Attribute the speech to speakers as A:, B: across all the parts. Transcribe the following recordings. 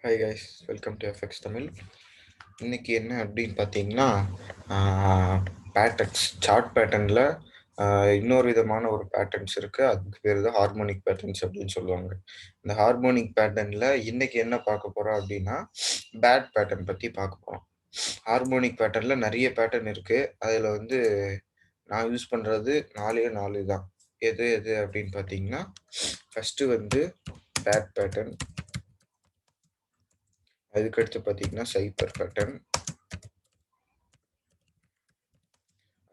A: Hi guys, welcome to FX Tamil. இன்னைக்கு என்ன அப்படின்னு பார்த்தீங்கன்னா, பேட்டர்ன்ஸ் சார்ட் பேட்டர்னில் இன்னொரு விதமான ஒரு பேட்டர்ன்ஸ் இருக்குது. அதுக்கு பேர் தான் ஹார்மோனிக் பேட்டர்ன்ஸ் அப்படின்னு சொல்லுவாங்க. இந்த ஹார்மோனிக் பேட்டர்னில் இன்னைக்கு என்ன பார்க்க போகிறோம் அப்படின்னா, பேட் பேட்டர்ன் பற்றி பார்க்க போகிறோம். ஹார்மோனிக் பேட்டர்னில் நிறைய பேட்டர்ன் இருக்குது. அதில் வந்து நான் யூஸ் பண்ணுறது 4 தான். எது எது அப்படின்னு பார்த்தீங்கன்னா, ஃபஸ்ட்டு வந்து பேட் பேட்டர்ன், அதுக்கடுத்து பார்த்தீங்கன்னா சைப்பர் பேட்டர்ன்,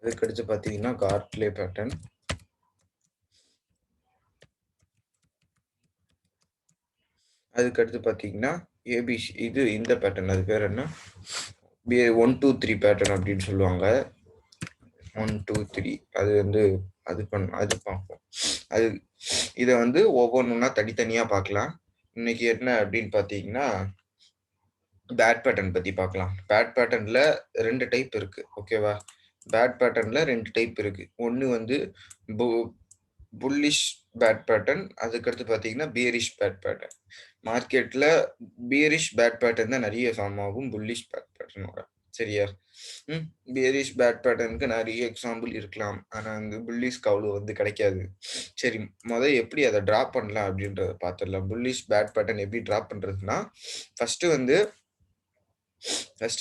A: அதுக்கடுத்து பார்த்தீங்கன்னா கார்ட்லே பேட்டர்ன், அதுக்கடுத்து பார்த்தீங்கன்னா ஏபிசி, இது இந்த பேட்டர்ன், அது பேர் என்ன, 1 2 3 பேட்டர்ன் அப்படின்னு சொல்லுவாங்க. 1 2 3 அது வந்து அது பார்ப்போம். அது இதை வந்து ஒவ்வொன்றுனா தனித்தனியாக பார்க்கலாம். இன்னைக்கு என்ன அப்படின்னு பார்த்தீங்கன்னா பேட் பேட்டர்ன் பற்றி பார்க்கலாம். பேட் பேட்டர்னில் 2 டைப் இருக்கு, ஓகேவா? பேட் பேட்டர்னில் 2 டைப் இருக்கு. ஒன்று வந்து புல்லிஷ் பேட் பேட்டர்ன், அதுக்கடுத்து பார்த்தீங்கன்னா பியரிஷ் பேட் பேட்டர்ன். மார்க்கெட்டில் பியரிஷ் பேட் பேட்டர்ன் தான் நிறைய ஃபார்ம் ஆகும் புல்லிஷ் பேட் பேட்டர்னோட. சரியா? பியரிஷ் பேட் பேட்டர்னுக்கு நிறைய எக்ஸாம்பிள் இருக்கலாம், ஆனால் அந்த புல்லிஷ்க்கு அவ்வளோ வந்து கிடைக்காது. சரி, எப்படி அதை ட்ராப் பண்ணலாம் அப்படின்றத பார்த்துடலாம். புல்லிஷ் பேட் பேட்டர்ன் எப்படி ட்ராப் பண்ணுறதுன்னா, ஃபஸ்ட்டு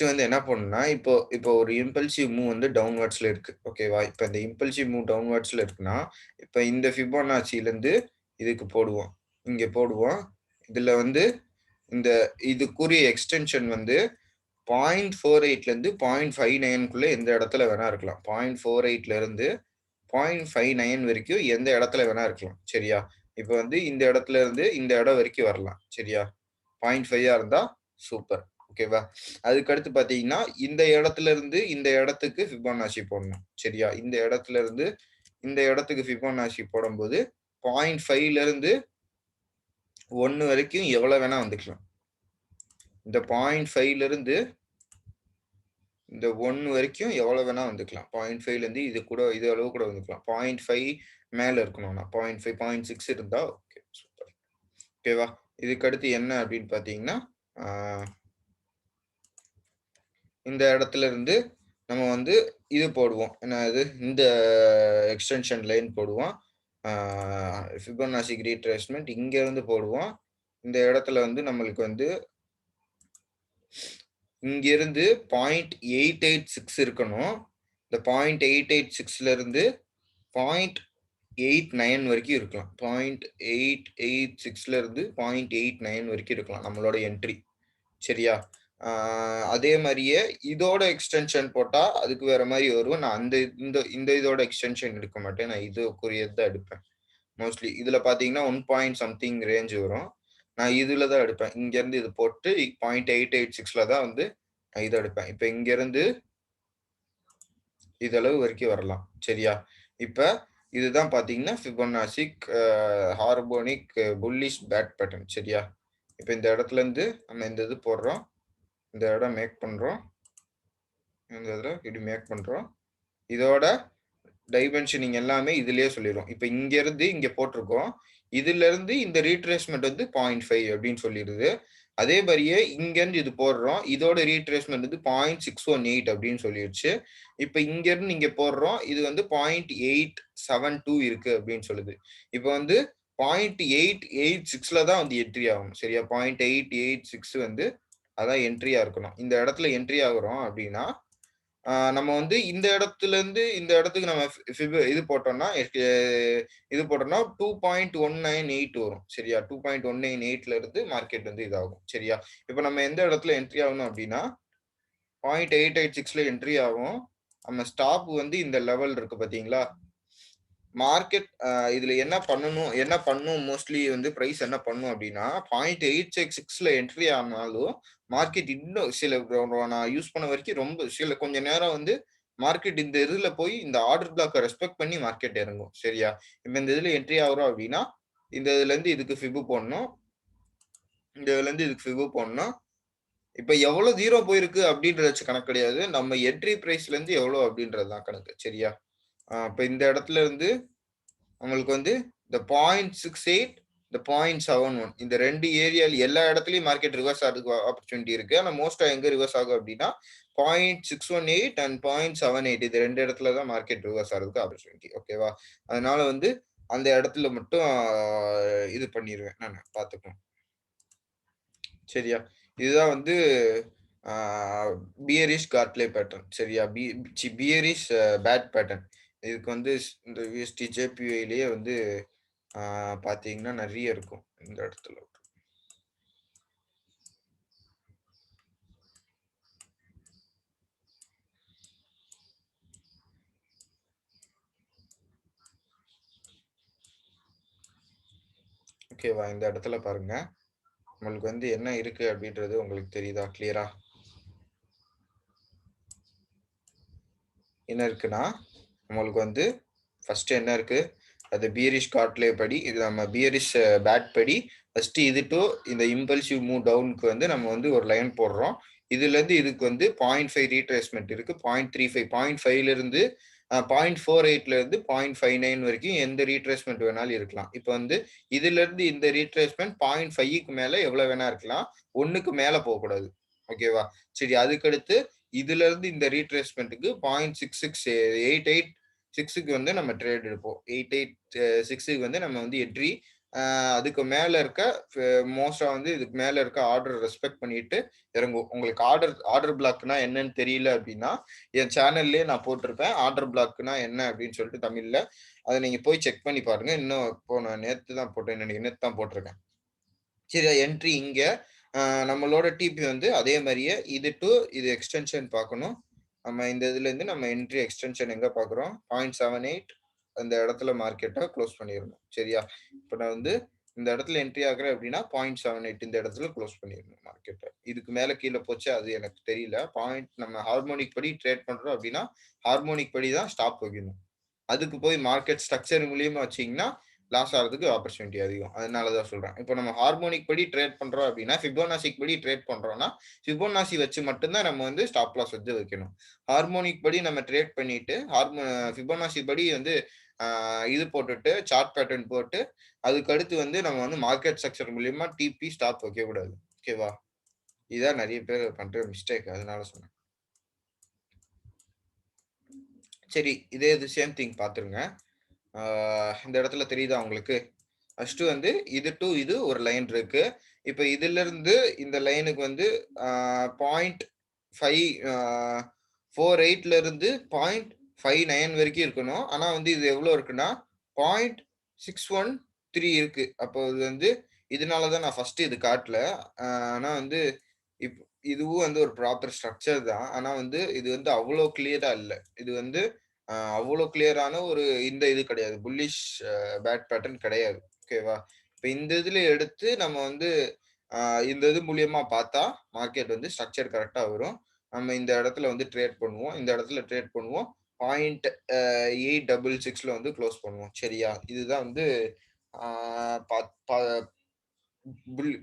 A: வந்து என்ன பண்ணணும்னா, இப்போ ஒரு இம்பல்சிவ் மூவ் வந்து டவுன்வர்ட்ஸ்ல இருக்கு, ஓகேவா? இப்போ இந்த இம்பல்சிவ் மூவ் டவுன்வர்ட்ஸ்ல இருக்குன்னா, இப்போ இந்த ஃபிபோனாச்சிலேருந்து இதுக்கு போடுவோம், இங்கே போடுவோம். இதில் வந்து இந்த இதுக்குரிய எக்ஸ்டென்ஷன் வந்து 0.48லேருந்து 0.59க்குள்ளே எந்த இடத்துல வேணா இருக்கலாம். 0.48லேருந்து 0.59 வரைக்கும் எந்த இடத்துல வேணா இருக்கலாம். சரியா? இப்போ வந்து இந்த இடத்துல இருந்து இந்த இடம் வரைக்கும் வரலாம். சரியா? 0.5 இருந்தால் சூப்பர், ஓகேவா? அதுக்கடுத்து பார்த்தீங்கன்னா இந்த இடத்துல இருந்து இந்த இடத்துக்கு ஃபிபோனாச்சி போடணும். சரியா? இந்த இடத்துல இருந்து இந்த இடத்துக்கு ஃபிபோனாச்சி போடும்போது 0.5லேருந்து 1 வரைக்கும் எவ்வளோ வேணா வந்துக்கலாம். இந்த 0.5லேருந்து இந்த 1 வரைக்கும் எவ்வளோ வேணா வந்துக்கலாம். 0.5லேருந்து இது அளவு கூட வந்துக்கலாம். 0.5 மேலே இருக்கணும்னா 0.5 0.6 இருந்தால் ஓகே, சூப்பர், ஓகேவா? இதுக்கடுத்து என்ன அப்படின்னு பார்த்தீங்கன்னா, இந்த இடத்துல இருந்து நம்ம வந்து இது போடுவோம், என்னது, இந்த எக்ஸ்டென்ஷன் லைன் போடுவோம். ஃபிபோனாச்சி ரீட்ரேஸ்மெண்ட் இங்க இருந்து போடுவோம். இந்த இடத்துல வந்து நம்மளுக்கு வந்து இங்க இருந்து 0.886 இருக்கணும். இந்த 0.886ல இருந்து 0.89 வரைக்கும் இருக்கலாம். 0.886ல இருந்து 0.89 வரைக்கும் இருக்கலாம் நம்மளோட என்ட்ரி. சரியா? அதே மாதிரியே இதோட எக்ஸ்டென்ஷன் போட்டா அதுக்கு வேற மாதிரி வரும். நான் இந்த இதோட எக்ஸ்டென்ஷன் எடுக்க மாட்டேன், நான் இதுக்குரியது தான் எடுப்பேன். மோஸ்ட்லி இதுல பாத்தீங்கன்னா 1 பாயிண்ட் சம்திங் ரேஞ்ச் வரும். நான் இதுல தான் எடுப்பேன். இங்க இருந்து இது போட்டு 0.886ல தான் வந்து நான் இதை எடுப்பேன். இப்ப இங்க இருந்து இதளவு வரைக்கும் வரலாம். சரியா? இப்ப இதுதான் பாத்தீங்கன்னா ஃபிபோனாச்சிக் ஹார்மோனிக் புல்லிஷ் பேட் பேட்டர்ன். சரியா? இப்ப இந்த இடத்துல இருந்து நம்ம இந்த இது போடுறோம், இந்த இடம் மேக் பண்றோம், இந்த இதில் இப்படி மேக் பண்றோம். இதோட டைமென்ஷனிங் எல்லாமே இதுலயே சொல்லிடும். இப்போ இங்க இருந்து இங்க போட்டிருக்கோம், இதுல இருந்து இந்த ரீட்ரேஸ்மெண்ட் வந்து 0.5 அப்படின்னு சொல்லிடுது. அதே மாதிரியே இங்க இருந்து இது போடுறோம், இதோட ரீட்ரேஸ்மெண்ட் வந்து 0.618 அப்படின்னு சொல்லிடுச்சு. இப்ப இங்க இருந்து இங்க போடுறோம், இது வந்து 0.872 இருக்கு அப்படின்னு சொல்லுது. இப்ப வந்து 0.886ல தான் வந்து என்ட்ரி ஆகணும். சரியா? 0.886 வந்து அதான் என்ட்ரியா இருக்கணும். இந்த இடத்துல என்ட்ரி ஆகுறோம் அப்படின்னா நம்ம வந்து இந்த இடத்துல இருந்து இந்த இடத்துக்கு நம்ம இது போட்டோம்னா 2.198 வரும். சரியா? 2.198ல இருந்து மார்க்கெட் வந்து இதாகும். சரியா? இப்ப நம்ம எந்த இடத்துல என்ட்ரி ஆகணும் அப்படின்னா 0.886ல என்ட்ரி ஆகும். நம்ம ஸ்டாப் வந்து இந்த லெவல் இருக்கு பாத்தீங்களா? மார்க்கெட் இதுல என்ன பண்ணும் மோஸ்ட்லி வந்து பிரைஸ் என்ன பண்ணும் அப்படின்னா 0.866ல என்ட்ரி ஆனாலும் மார்க்கெட் இன்னும் நான் யூஸ் பண்ண வரைக்கும் ரொம்ப கொஞ்ச நேரம் வந்து மார்க்கெட் இந்த இதுல போய் இந்த ஆர்டர் பிளாக்கை ரெஸ்பெக்ட் பண்ணி மார்க்கெட் இறங்கும். சரியா? இப்ப இந்த இதுல என்ட்ரி ஆகுறோம் அப்படின்னா இந்த இதுல இருந்து இதுக்கு ஃபிபு போடணும், இந்த இதுல இருந்து இதுக்கு ஃபிபு போடணும். இப்ப எவ்வளவு ஜீரோ போயிருக்கு அப்படின்றத வச்சு கணக்கு கிடையாது, நம்ம என்ட்ரி பிரைஸ்ல இருந்து எவ்வளவு அப்படின்றதுதான் கணக்கு. சரியா? இப்ப இந்த இடத்துல இருந்து நம்மளுக்கு வந்து இந்த 0.68 இந்த 0.71 இந்த 2 ஏரியால எல்லா இடத்துலயும் மார்க்கெட் ரிவர்ஸ் ஆகுறதுக்கு ஆப்பர்ச்சுனிட்டி இருக்கு. ஆனா மோஸ்டா எங்க ரிவர்ஸ் ஆகும் அப்படின்னா 0.618 அண்ட் 0.78 இது 2 இடத்துல தான் மார்க்கெட் ரிவர்ஸ் ஆகுறதுக்கு ஆப்பர்ச்சுனிட்டி. ஓகேவா? அதனால வந்து அந்த இடத்துல மட்டும் இது பண்ணிருவேன் நானு பார்த்துக்கணும். சரியா? இதுதான் வந்து ஆ பியரிஷ் காட்லே பேட்டர்ன். சரியா? Bearish bat pattern. இதுக்கு வந்து இந்த USD JPYலயே வந்து பார்த்தீங்கன்னா நெறைய இருக்கும் இந்த இடத்துல. ஓகேவா? இந்த இடத்துல பாருங்க. உங்களுக்கு வந்து என்ன இருக்கு அப்படின்றது உங்களுக்கு தெரியுதா கிளியரா? என்ன இருக்குன்னா, உங்களுக்கு வந்து ஃபர்ஸ்ட் என்ன இருக்கு? அது பியரிஷ் காட்லே படி, இது நம்ம பியரிஷ் பேட் படி, ஃபர்ஸ்ட் இது டூ இந்த இம்பல்சிவ் மூவ் டவுனுக்கு வந்து நம்ம வந்து ஒரு லைன் போடுறோம். இதுலருந்து இதுக்கு வந்து 0.5 ரீட்ரேஸ்மென்ட் இருக்கு. 0.35 0.5ல இருந்து 0.48ல இருந்து 0.59 வரைக்கும் எந்த ரீட்ரேஸ்மென்ட் வேணாலும் இருக்கலாம். இப்ப வந்து இதுலருந்து இந்த ரீட்ரேஸ்மென்ட் 0.5க்கு மேல எவ்வளவு வேணா இருக்கலாம். 1க்கு மேல போகக்கூடாது. ஓகேவா? சரி அதுக்கடுத்து இதுல இருந்து இந்த ரீட்ரேஸ்மென்ட்க்கு 0.66க்கு வந்து நம்ம ட்ரேட் எடுப்போம். 886க்கு வந்து நம்ம வந்து என்ட்ரி அதுக்கு மேல இருக்க மோஸ்டா வந்து இதுக்கு மேல இருக்க ஆர்டர் ரெஸ்பெக்ட் பண்ணிட்டு இறங்குவோம். உங்களுக்கு ஆர்டர் பிளாக்னா என்னன்னு தெரியல அப்படின்னா, என் சேனல்லயே நான் போட்டிருப்பேன். ஆர்டர் பிளாக்னா என்ன அப்படின்னு சொல்லிட்டு தமிழ்ல. அத நீங்க போய் செக் பண்ணி பாருங்க. இன்னும் இப்போ நான் நேத்து தான் போட்டேன்னு நினைக்கிறேன். நேத்து தான் போட்டிருக்கேன். சரி என்ட்ரி இங்க. நம்மளோட டிபி வந்து அதே மாரியே இது டூ இது எக்ஸ்டென்ஷன் பார்க்கணும். நம்ம இந்த இதுலேருந்து நம்ம என்ட்ரி எக்ஸ்டென்ஷன் எங்க பார்க்குறோம்? 0.78 அந்த இடத்துல மார்க்கெட்ட குளோஸ் பண்ணிறணும். சரியா? இப்ப நான் வந்து இந்த இடத்துல என்ட்ரி ஆகுறேன் அப்படின்னா 0.78 இந்த இடத்துல குளோஸ் பண்ணிறணும் மார்க்கெட்ட. இதுக்கு மேல கீழ போச்சு அது எனக்கு தெரியல. நம்ம ஹார்மோனிக் படி ட்ரேட் பண்றோம் அப்படின்னா, ஹார்மோனிக் படி தான் ஸ்டாப் வைக்கணும். அதுக்கு போய் மார்க்கெட் ஸ்ட்ரக்சர் மூலியமா வச்சீங்கன்னா, லாஸ் ஆகுறதுக்கு ஆப்பர்ச்சுனிட்டி அதிகம். அதனால தான் சொல்றேன். இப்ப நம்ம ஹார்மோனிக் படி ட்ரேட் பண்றோம் அப்படின்னா, ஃபிபோனாசிக்கு படி ட்ரேட் பண்றோம்னா, ஃபிபோனாசி வச்சு மட்டும் தான் நம்ம வந்து ஸ்டாப் லாஸ் வச்சு வைக்கணும். ஹார்மோனிக் படி நம்ம ட்ரேட் பண்ணிட்டு, ஃபிபோனாசி படி வந்து இது போட்டுட்டு, சார்ட் பேட்டர்ன் போட்டு, அதுக்கு அடுத்து வந்து நம்ம வந்து மார்க்கெட் ஸ்ட்ரக்சர் மூலியமா டிபி ஸ்டாப் வைக்கக்கூடாது. ஓகேவா? இதான் நெறைய பேர் பண்ற மிஸ்டேக். அதனால சொன்னேன். சரி, இதே இது சேம் திங் பார்த்துருங்க. ஆ இந்த இடத்துல தெரியுதா உங்களுக்கு? ஃபர்ஸ்ட்டு வந்து இது டூ இது ஒரு லைன் இருக்கு. இப்ப இதிலிருந்து இந்த லைனுக்கு வந்து ஆ 0.5 48ல இருந்து 0.59 வரைக்கும் இருக்கணும். ஆனா வந்து இது எவ்வளோ இருக்குன்னா, 0.613 இருக்கு. அப்போ இது வந்து இதனால தான் நான் ஃபர்ஸ்ட்டு இது காட்டல. ஆனா வந்து இப் இதுவும் வந்து ஒரு ப்ராப்பர் ஸ்ட்ரக்சர் தான். ஆனா வந்து இது வந்து அவ்வளோ கிளியரா இல்ல. இது வந்து அவ்வளோ கிளியரான ஒரு இந்த இது கிடையாது. புல்லிஷ் பேட் பேட்டர்ன் கிடையாது. ஓகேவா? இப்ப இந்த இதுல எடுத்து நம்ம வந்து அ இந்த இது மூலியமா பார்த்தா, மார்க்கெட் வந்து ஸ்ட்ரக்சர் கரெக்ட்டா வரும். நம்ம இந்த இடத்துல வந்து ட்ரேட் பண்ணுவோம். இந்த இடத்துல ட்ரேட் பண்ணுவோம். பாயிண்ட் 866ல வந்து குளோஸ் பண்ணுவோம். சரியா? இதுதான் வந்து ஆ பாத் பா புல்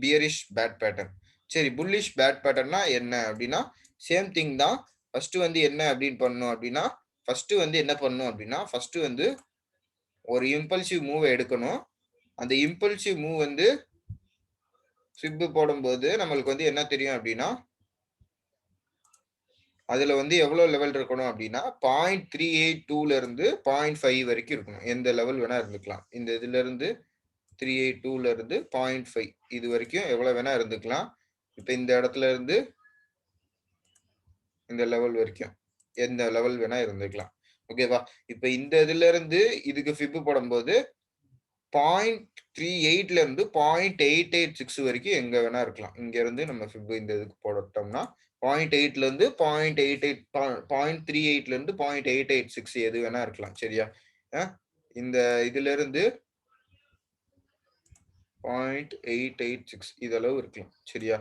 A: பியரிஷ் பேட் பேட்டர்ன். சரி புல்லிஷ் பேட் பேட்டர்ன்னா என்ன அப்டின்னா, சேம் திங் தான். ஃபர்ஸ்ட்டு வந்து என்ன அப்டின்னு பண்ணணும் அப்டின்னா, ஃபர்ஸ்ட்டு வந்து என்ன பண்ணணும் அப்டின்னா, ஃபர்ஸ்ட்டு வந்து ஒரு இம்பல்சிவ் மூவ எடுக்கணும். அந்த இம்பல்சிவ் மூவ் வந்து ஸ்விப் போடும்போது நம்மளுக்கு வந்து என்ன தெரியும் அப்டின்னா, அதுல வந்து எவ்வளோ லெவல் இருக்கணும் அப்டின்னா, 0.382ல இருந்து 0.5 வரைக்கும் இருக்கணும். எந்த லெவல் வேணா இருந்துக்கலாம். இந்த இதுலருந்து 382ல இருந்து 0.5 இது வரைக்கும் எவ்வளோ வேணா இருந்துக்கலாம். இப்ப இந்த இடத்துல இருந்து இந்த லெவல் வரைக்கும். எந்த லெவல் வேணா இருந்துக்கலாம். ஓகேவா? இப்ப இந்த இதுலருந்து இதுக்கு ஃபிப் போடும்போது 0.38ல இருந்து 0.886 வரைக்கும் எங்க வேணா இருக்கலாம். இங்க இருந்து நம்ம ஃபிப் இந்த இதுக்கு போட்டோம்னா 0.8ல இருந்து 0.88 0.38ல இருந்து 0.886 எது வேணா இருக்கலாம். சரியா? அ இந்த இதுலருந்து 0.886 இது அளவு இருக்கலாம். சரியா?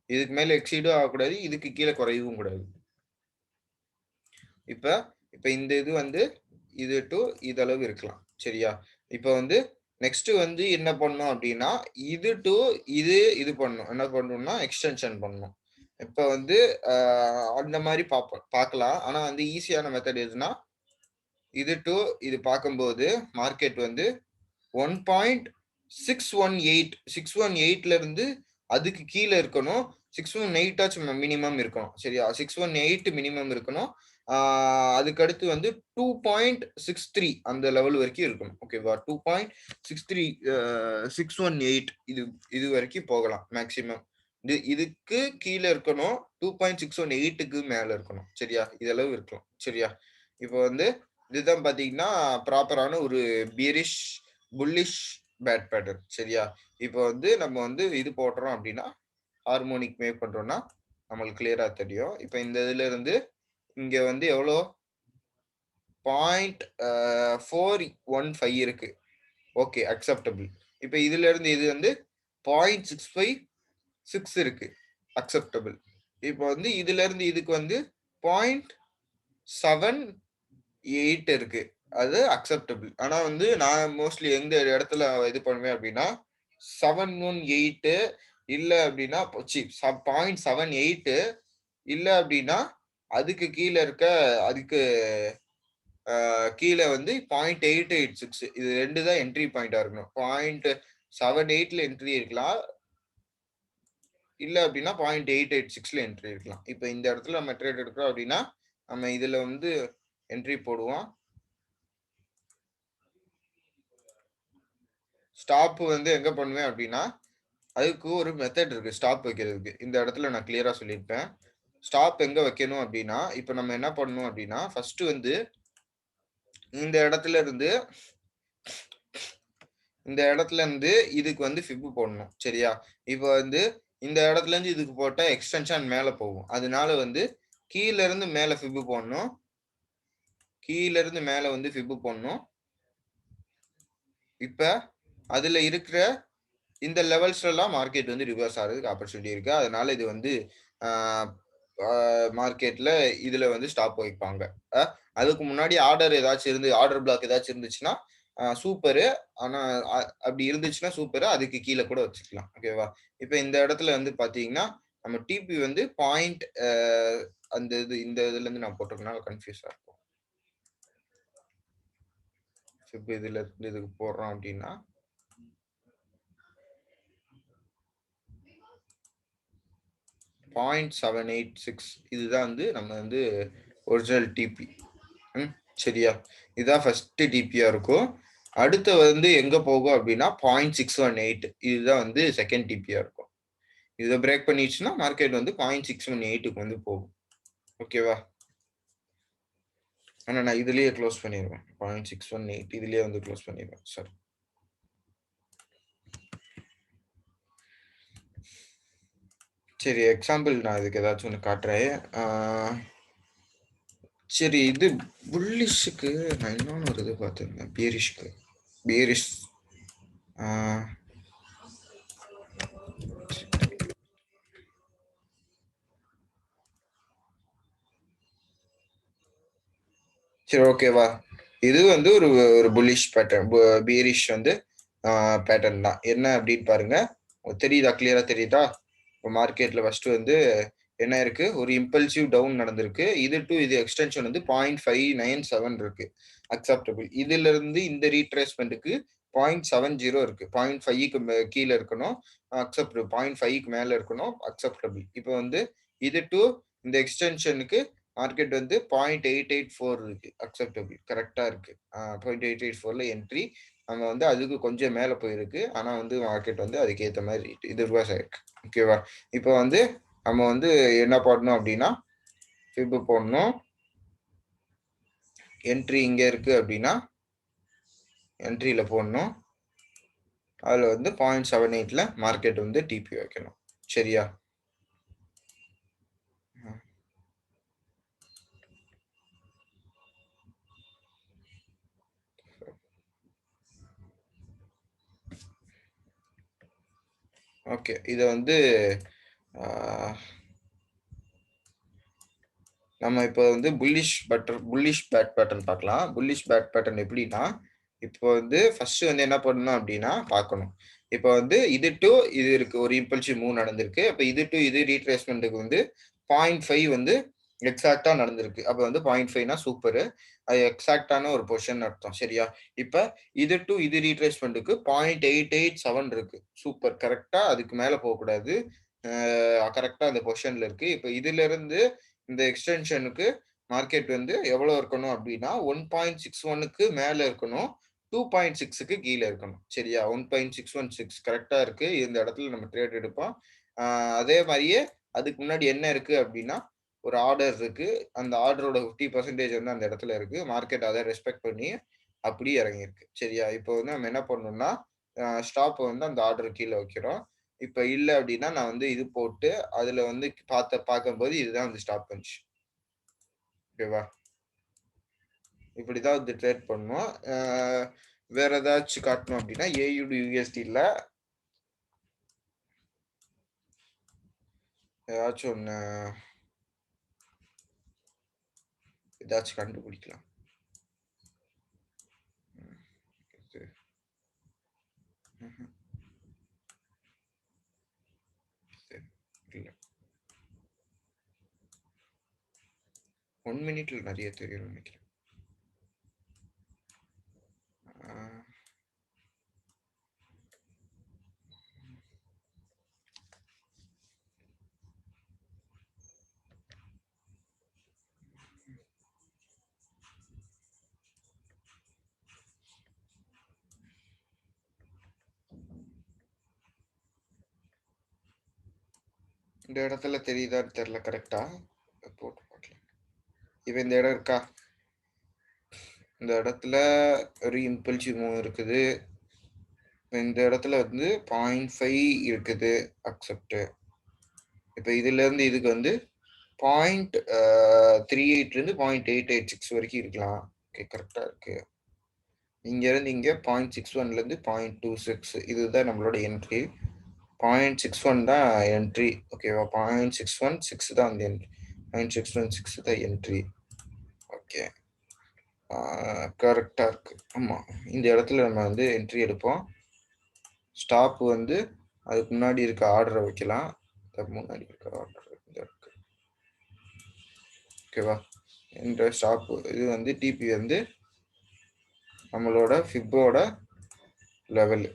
A: இதுக்கு மேல எக்ஸீடும் ஆகக்கூடாது. இதுக்கு கீழ குறையவும் கூடாது. இப்ப இப்ப இந்த இது வந்து இது டூ இது அளவு இருக்கலாம். சரியா? இப்ப வந்து நெக்ஸ்ட் வந்து என்ன பண்ணணும் அப்டின்னா, இது டூ இது பண்ணணும். என்ன பண்ணணும்னா எக்ஸ்டென்ஷன் பண்ணணும். இப்ப வந்து அ அந்த மாரி பார்க்கலாம். ஆனா வந்து ஈஸியான மெத்தட் எதுன்னா, இது டூ இது பார்க்கும்போது மார்க்கெட் வந்து 1. 618 இருந்து அதுக்கு கீழே இருக்கணும். 618 ஆச்சும் மினிமம் இருக்கணும். சரியா? 618 மினிமம் இருக்கணும். அதுக்கடுத்து வந்து 2.63 அந்த லெவல் வரைக்கும் இருக்கணும். ஓகேவா? 2.63 618 இது வரைக்கும் போகலாம் மேக்ஸிமம். இதுக்கு கீழே இருக்கணும். 2.618க்கு மேல இருக்கணும். சரியா? இதளவு இருக்கலாம். சரியா? இப்போ வந்து இதுதான் பாத்தீங்கன்னா ப்ராப்பரான ஒரு பியரிஷ் புல்லிஷ் பேட் பேட்டர்ன். சரியா? இப்போ வந்து நம்ம வந்து இது போடுறோம் அப்படின்னா ஹார்மோனிக் மேக் பண்றோம்னா நம்மளுக்கு கிளியரா தெரியும். இப்போ இந்த இதுல இருந்து இங்க வந்து எவ்வளோ 0.415 இருக்கு. Okay, acceptable. இப்போ இதுல இருந்து இது வந்து 0.656 இருக்கு, அக்செப்டபிள். இப்போ வந்து இதுல இருந்து இதுக்கு வந்து 0.78 இருக்கு, அது அக்செப்டபிள். ஆனா வந்து நான் மோஸ்ட்லி எந்த இடத்துல இது பண்ணுவேன் அப்படின்னா 718 இல்ல அப்படின்னா 0.78 இல்ல அப்படின்னா அதுக்கு கீழே இருக்க அதுக்கு கீழே வந்து 0.886 இது ரெண்டு தான் என்ட்ரி பாயிண்டா இருக்கணும். 0.78ல என்ட்ரி இருக்கலாம், இல்ல அப்படின்னா 0.886ல என்ட்ரி இருக்கலாம். இப்போ இந்த இடத்துல நம்ம ட்ரேட் எடுக்கிறோம் அப்படின்னா நம்ம இதுல வந்து என்ட்ரி போடுவோம். ஸ்டாப் வந்து எங்க பண்ணுவேன் அப்படின்னா அதுக்கு ஒரு மெத்தட் இருக்கு ஸ்டாப் வைக்கிறதுக்கு. இந்த இடத்துல நான் கிளியரா சொல்லியிருப்பேன். ஸ்டாப் எங்க வைக்கணும் அப்படின்னா இப்போ நம்ம என்ன பண்ணணும் அப்படின்னா ஃபர்ஸ்ட் வந்து இந்த இடத்துல இருந்து இதுக்கு வந்து ஃபிப் போடணும். சரியா? இப்போ வந்து இந்த இடத்துல இருந்து இதுக்கு போட்டா எக்ஸ்டென்ஷன் மேல போகும். அதனால வந்து கீழ இருந்து மேல ஃபிப் போடணும். கீழ இருந்து மேல வந்து ஃபிப் போடணும். இப்ப அதுல இருக்கிற இந்த லெவல்ஸ்ல எல்லாம் மார்க்கெட் வந்து ரிவர்ஸ் ஆகிறதுக்கு ஆப்பர்ச்சுனிட்டி இருக்கு. அதனால இது வந்து மார்க்கெட்ல இதுல வந்து ஸ்டாப் வைப்பாங்க. அதுக்கு முன்னாடி ஆர்டர் பிளாக் ஏதாச்சும் இருந்துச்சுன்னா சூப்பரு. ஆனா அப்படி இருந்துச்சுன்னா சூப்பரு. அதுக்கு கீழே கூட வச்சுக்கலாம். ஓகேவா? இப்ப இந்த இடத்துல வந்து பாத்தீங்கன்னா நம்ம டிபி வந்து பாயிண்ட் அந்த இந்த இதுல இருந்து நான் போட்டிருக்கனால கன்ஃபியூஸா இருக்கும். இப்ப இதுல இருந்து இதுக்கு போடுறோம் அப்படின்னா 0.786 இதுதான் வந்து நம்ம வந்து ஒரிஜினல் டிபி. சரியா? இதுதான் ஃபர்ஸ்ட் டிபியா இருக்கும். அடுத்து வந்து எங்க போகும் அப்படின்னா 0.618 இதுதான் வந்து செகண்ட் டிபியா இருக்கும். இதை பிரேக் பண்ணிடுச்சுன்னா மார்க்கெட் வந்து 0.618க்கு வந்து போகும். ஓகேவா? ஆனா நான் இதுலயே க்ளோஸ் பண்ணிடுவேன். 0.618 இதுலயே வந்து க்ளோஸ் பண்ணிடுவேன். சாரி. சரி, எக்ஸாம்பிள் நான் இதுக்கு ஏதாச்சும் ஒன்று காட்டுறேன். சரி, இது புல்லிஷுக்கு நான் இன்னொன்று ஒரு இது பார்த்துருந்தேன். பியரிஷ் சரி, ஓகேவா? இது வந்து ஒரு ஒரு புல்லிஷ் பேட்டர்ன், பியரிஷ் வந்து பேட்டர்ன் தான். என்ன அப்படின்னு பாருங்க, தெரியுதா? கிளியரா தெரியுதா? இப்போ மார்க்கெட்ல ஃபர்ஸ்ட் வந்து என்ன இருக்கு, ஒரு இம்பல்சிவ் டவுன் நடந்திருக்கு. இது டு இது எக்ஸ்டென்ஷன் வந்து 0.597 இருக்கு, அக்செப்டபிள். இதுல இருந்து இந்த ரீட்ரேஸ்மெண்ட்டுக்கு 0.70 இருக்கு. 0.5க்கு கீழே இருக்கணும், அக்செப்டபிள். 0.5க்கு மேல இருக்கணும், அக்செப்டபிள். இப்போ வந்து இது டு இந்த எக்ஸ்டென்ஷனுக்கு மார்க்கெட் வந்து 0.884 இருக்கு, அக்செப்டபிள். கரெக்டா இருக்கு. 0.884ல என்ட்ரி. நம்ம வந்து அதுக்கு கொஞ்சம் மேல போயிருக்கு. ஆனா வந்து மார்க்கெட் வந்து அதுக்கு ஏத்த மாதிரி இது ரிவர்ஸ் ஆயிருக்கு. ஓகேவா? இப்போ வந்து நம்ம வந்து என்ன பண்ணணும் அப்படின்னா ஃபிப் போடணும். என்ட்ரி இங்க இருக்கு அப்படின்னா என்ட்ரியில போடணும். அதுல வந்து 0.78ல மார்க்கெட் வந்து டிபி வைக்கணும். சரியா? ஓகே, இதை வந்து நம்ம இப்போ வந்து புல்லிஷ் பேட் பேட்டர்ன் பார்க்கலாம். புல்லிஷ் பேட் பேட்டர்ன் எப்படின்னா இப்போ வந்து ஃபர்ஸ்ட் வந்து என்ன பண்ணணும் அப்படின்னா பார்க்கணும். இப்போ வந்து இது டு இது இருக்கு, ஒரு இம்பல்சிவ் மூவ் நடந்திருக்கு. இப்போ இது டு இது ரீட்ரேஸ்மெண்ட்டுக்கு வந்து 0.5 வந்து எக்ஸாக்ட்டா நடந்திருக்கு. அப்ப வந்து 0.5னா சூப்பரு. அது எக்ஸாக்ட்டான ஒரு பொசிஷன் அர்த்தம். சரியா? இப்ப இது டூ இது ரீட்ரேஸ்மென்ட்க்கு 0.887 இருக்கு. சூப்பர். கரெக்ட்டா அதுக்கு மேல போக்கூடாது. கரெக்ட்டா அந்த பொசிஷன்ல இருக்கு. இப்ப இதிலிருந்து இந்த எக்ஸ்டென்ஷனுக்கு மார்க்கெட் வந்து எவ்வளோ இருக்கணும் அப்டின்னா, 1.61க்கு மேல இருக்கணும். 2.6க்கு கீழ இருக்கணும். சரியா? 1.616 கரெக்ட்டா இருக்கு. இந்த இடத்துல நம்ம ட்ரேட் எடுப்போம். அ அதே மாரியே அதுக்கு முன்னாடி என்ன இருக்கு அப்டின்னா, ஒரு ஆர்டர் இருக்கு. அந்த ஆர்டரோட 50% வந்து அந்த இடத்துல இருக்கு. மார்க்கெட் அத ரெஸ்பெக்ட் பண்ணி அப்படியே இறங்கியிருக்கு. சரியா? இப்போ வந்து நம்ம என்ன பண்ணணும்னா, ஸ்டாப்ப வந்து அந்த ஆர்டருக்கு கீழ வைக்கிறோம். இப்ப இல்ல அப்படின்னா, நான் வந்து இது போட்டு அதுல வந்து பார்க்கும்போது இதுதான் வந்து ஸ்டாப் பஞ்ச். ஓகேவா? இப்படிதான் வந்து ட்ரேட் பண்ணணும். வேற ஏதாச்சும் காட்டணும் அப்படின்னா, ஏயுடு யுஎஸ்டில ஏதாச்சும் ஒண்ணு ஏதாச்சும் கண்டுபிடிக்கலாம். ம். இது. ம்ஹ்ம். சரி. இல்ல. 1 மினிட்ல நெறைய தெரியும்னு நெனைக்கிறேன். ஆ. இந்த இடத்துல தெரியுதான்னு தெரியல கரெக்ட்டா? போட்டு பார்க்கலாம். இப்ப இந்த இடம் இருக்கா? இந்த இடத்துல ஒரு இம்பல்சிவ் மூவ் இருக்குது. இந்த இடத்துல வந்து 0.5 இருக்குது. அக்செப்ட். இப்ப இதிலிருந்து இதுக்கு வந்து 0.38 இருந்து 0.886 வரைக்கும் இருக்கலாம். ஓகே கரெக்ட்டா இருக்கு. இங்க இருந்து இங்க 0.61 இருந்து 0.26 இதுதான் நம்மளோட என்ட்ரி. 0.61 தான் என்ட்ரி. ஓகேவா? 0.616 தான் அந்த என்ட்ரி. 0.616 தான் என்ட்ரி. ஓகே. கரெக்ட்டா இருக்கு. ஆமா. இந்த இடத்துல நம்ம வந்து என்ட்ரி எடுப்போம். ஸ்டாப் வந்து அதுக்கு முன்னாடி இருக்க ஆர்டர வைக்கலாம். அதுக்கு முன்னாடி இருக்க ஆர்டர் இந்த இருக்கு. ஓகேவா? இந்த ஸ்டாப் இது வந்து டிபி வந்து நம்மளோட ஃபிப்போட லெவல்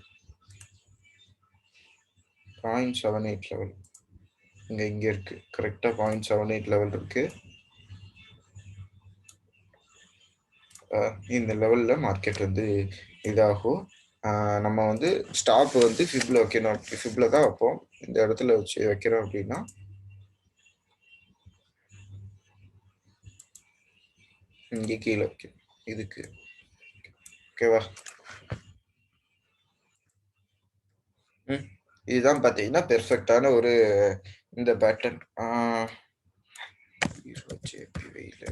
A: 0.78 லெவல். இங்க இருக்கு. கரெக்ட்டா 0.78 லெவல் இருக்கு. இந்த லெவல்ல மார்க்கெட் வந்து இதாகும். நம்ம வந்து ஸ்டாப் வந்து ஃபிப்ல வைக்கணும். ஃபிப்ல தான் வைப்போம். இந்த இடத்துல வச்சு வைக்கிறோம் அப்படின்னா, இங்க கீழ வைக்கணும். இதுக்கு. ஓகேவா? ம். இதுதான் பார்த்தீங்கன்னா, பெர்ஃபெக்ட்டான ஒரு இந்த பேட்டர்ன். ஜேபிஒய்ல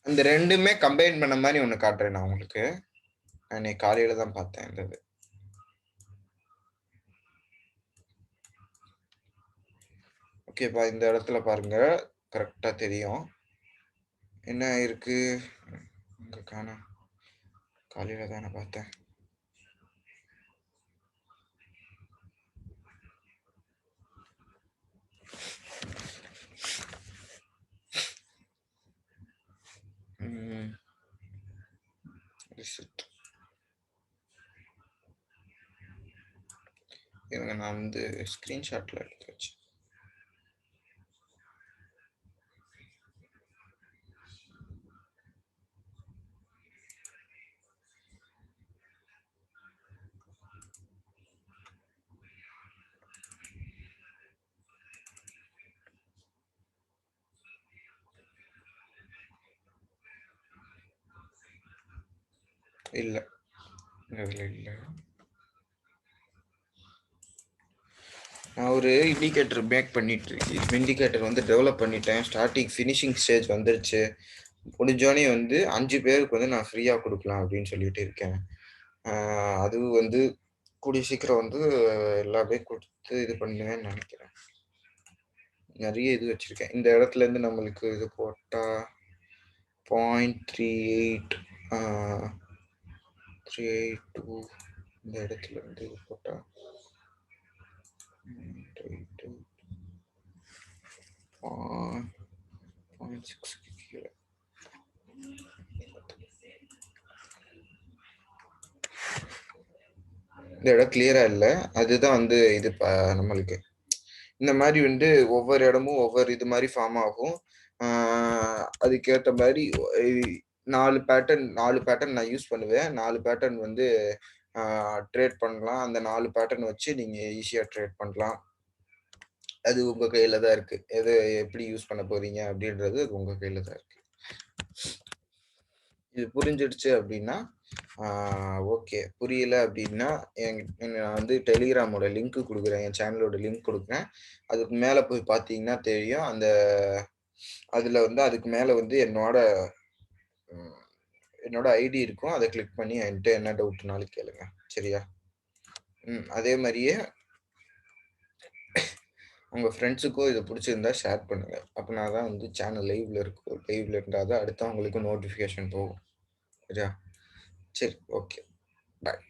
A: அந்த 2மே கம்பைன் பண்ண மாரி ஒண்ணு காட்டுறேன் நான் உங்களுக்கு. நான் இன்னைக்கு காலையில தான் பார்த்தேன் இந்த இது. ஓகேப்பா, இந்த இடத்துல பாருங்க. கரெக்ட்டா தெரியும். என்ன இருக்கு? இங்க காணோம். காலையில தானே பார்த்தேன். ம். ரிசல்ட். இருங்க நான் வந்து ஸ்கிரீன்ஷாட்ல எடுத்து வச்சேன். இல்ல. இதுல இல்ல. நான் ஒரு இண்டிகேட்டர் மேக் பண்ணிட்டு இருக்கேன். இண்டிகேட்டர் வந்து டெவலப் பண்ணிட்டேன். ஃபினிஷிங் ஸ்டேஜ் வந்துருச்சு. முடிஞ்சோனே வந்து 5 பேருக்கு வந்து நான் ஃப்ரீயா குடுக்கலாம் அப்படின்னு சொல்லிட்டு இருக்கேன். ஆ அதுவும் வந்து கூடிய சீக்கிரம் வந்து எல்லாமே குடுத்து இது பண்ணுவேன்னு நெனைக்கிறேன். நெறைய இது வச்சிருக்கேன். இந்த இடத்துலருந்து நம்மளுக்கு இது போட்டா 0.38 ஆ 382 இந்த இடத்துல இருந்து இது போட்டா 0.6 கீழே இந்த இடம் கிளியரா இல்ல. அதுதான் வந்து இது நம்மளுக்கு. இந்த மாரி வந்து ஒவ்வொரு இடமும் ஒவ்வொரு இது மாரி ஃபார்ம் ஆகும். ஆ அதுக்கேத்த மாரி 4 பேட்டர்ன் நான் யூஸ் பண்ணுவேன். 4 பேட்டர்ன் வந்து ஆ ட்ரேட் பண்ணலாம். அந்த 4 பேட்டர்ன் வச்சு நீங்க ஈஸியா ட்ரேட் பண்ணலாம். அது உங்க கையில தான் இருக்கு. எப்படி யூஸ் பண்ண போறீங்க அப்படின்றது அது உங்க கையில தான் இருக்கு. இது புரிஞ்சிடுச்சு அப்படின்னா, ஆ ஓகே. புரியல அப்படின்னா, நான் வந்து டெலிகிராமோட லிங்க் குடுக்குறேன். என் சேனலோட லிங்க் குடுக்குறேன். அதுக்கு மேல போய் பார்த்தீங்கன்னா தெரியும். அதுல வந்து அதுக்கு மேல வந்து ம் என்னோட ஐடி இருக்கும். அத கிளிக் பண்ணி என்ட்ட என்ன டவுட்னாலும் கேளுங்க. சரியா? அதே மாரியே உங்க ஃப்ரெண்ட்ஸுக்கும் இது புடிச்சிருந்தா ஷேர் பண்ணுங்க. அப்பனா தான் வந்து சேனல் லைவ்ல இருக்கும். லைவ்ல இருந்தா தான் அடுத்தவங்களுக்கு நோட்டிஃபிகேஷன் போகும். சரியா? சரி, ஓகே. பாய்.